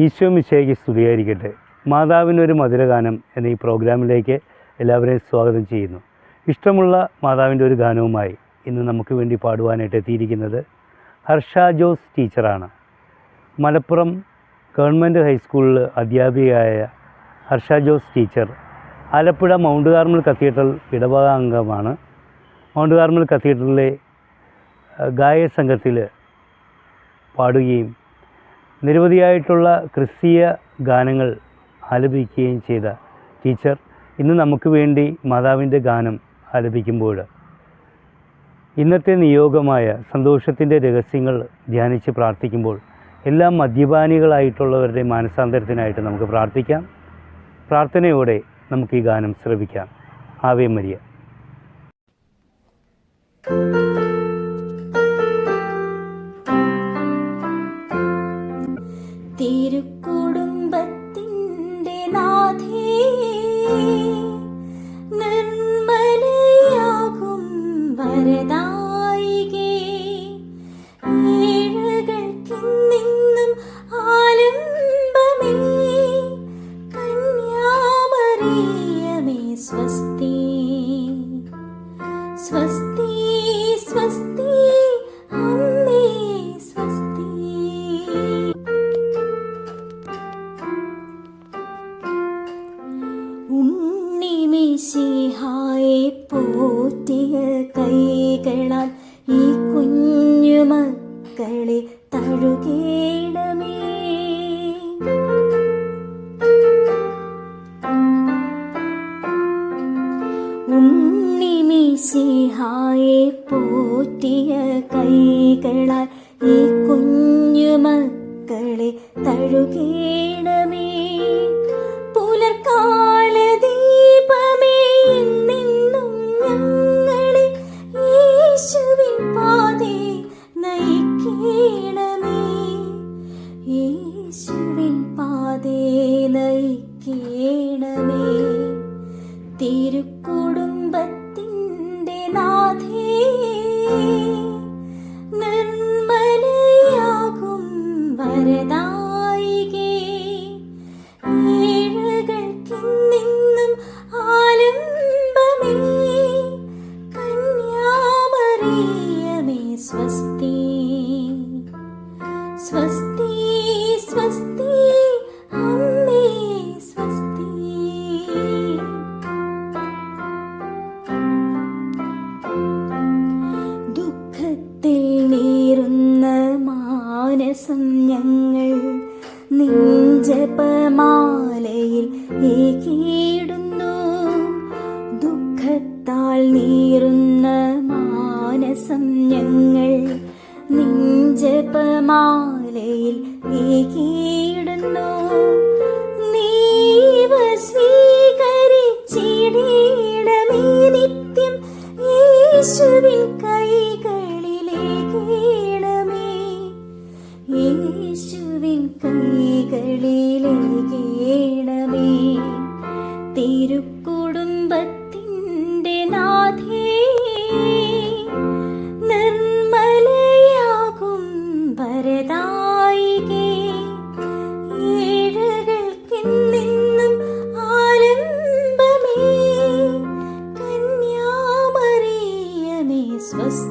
ഈശോ മിശിഹായ്ക്ക് സ്തുതിയായിരിക്കട്ടെ. മാതാവിനൊരു മധുരഗാനം എന്ന ഈ പ്രോഗ്രാമിലേക്ക് എല്ലാവരെയും സ്വാഗതം ചെയ്യുന്നു. ഇഷ്ടമുള്ള മാതാവിൻ്റെ ഒരു ഗാനവുമായി ഇന്ന് നമുക്ക് വേണ്ടി പാടുവാനായിട്ട് എത്തിയിരിക്കുന്നത് ഹർഷ ജോസ് ടീച്ചറാണ്. മലപ്പുറം ഗവൺമെൻറ് ഹൈസ്കൂളിൽ അധ്യാപികയായ Harsha Jose teacher Alappuzha Mount Carmel Cathedral ഇടവക അംഗമാണ്. മൗണ്ട് കാർമൽ കത്തീഡ്രലിലെ ഗായക സംഘത്തിൽ പാടുകയും നിരവധിയായിട്ടുള്ള ക്രിസ്തീയ ഗാനങ്ങൾ ആലപിക്കുകയും ചെയ്ത ടീച്ചർ ഇന്ന് നമുക്ക് വേണ്ടി മാതാവിൻ്റെ ഗാനം ആലപിക്കുമ്പോൾ ഇന്നത്തെ നിയോഗമായ സന്തോഷത്തിൻ്റെ രഹസ്യങ്ങൾ ധ്യാനിച്ച് പ്രാർത്ഥിക്കുമ്പോൾ എല്ലാ മദ്യപാനികളായിട്ടുള്ളവരുടെ മാനസാന്തരത്തിനായിട്ട് നമുക്ക് പ്രാർത്ഥിക്കാം. പ്രാർത്ഥനയോടെ നമുക്ക് ഈ ഗാനം ശ്രവിക്കാം. Ave Maria. തിരുക്കുടുംബത്തിൻ്റെ നാഥേ, നിർമ്മലയാകും വരദായികേ, ഏഴകൾക്കിന്നെന്നും ആലംബമേ, കന്യാമറിയമേ സ്വസ്തി സ്വസ്തി സ്വസ്തി അമ്മേ സ്വസ്തി. ഉണ്ണിമിശിഹായെ പോറ്റിയ കൈകളാൽ ഈ കുഞ്ഞുമക്കളെ തഴുകേണമേ. ഉണ്ണിമിശിഹായെ പോറ്റിയ കൈകളാൽ ഈ കുഞ്ഞുമക്കളെ തഴുകേണമേ. പുലർക്കാല ദീപമേ, എന്നെന്നും ഞങ്ങളെ യേശുവിൻ പാതേ നയിക്കണമേ, യേശുവിൻ പാതേ നയിക്കണമേ. തിരുക്കുടുംബത്തിൻ്റെ നാഥേ, നിർമ്മലയാകും വരദായികേ, ഏഴകൾക്കിന്നെന്നും ആലംബമേ, കന്യാമറിയമേ സ്വസ്തി സ്വസ്തി സ്വസ്തി അമ്മേ സ്വസ്തി. ദുഃഖത്തിൽ നീറുന്ന മാനസം ഞങ്ങൾ നിൻജപമാലയിൽ ഏകീടുന്നു. ദുഃഖത്താൽ നീറുന്ന മാനസം ഞങ്ങൾ നിൻജപമാലയിൽ ഏകീടുന്നു. നീവ സ്വീകരിച്ചിടണമേ നിത്യം, യേശുവിൻ കൈകളിലേകണമേ, യേശുവിൻ കൈകളിലേകണമേ. തിരുക്കുടുംബത്തിൻ്റെ നാഥേ, നിർമ്മലയാകും വരദായികേ, ഏഴകൾക്കെന്നെന്നും ആലംബമേ, കന്യാമറിയമേ സ്വസ്തി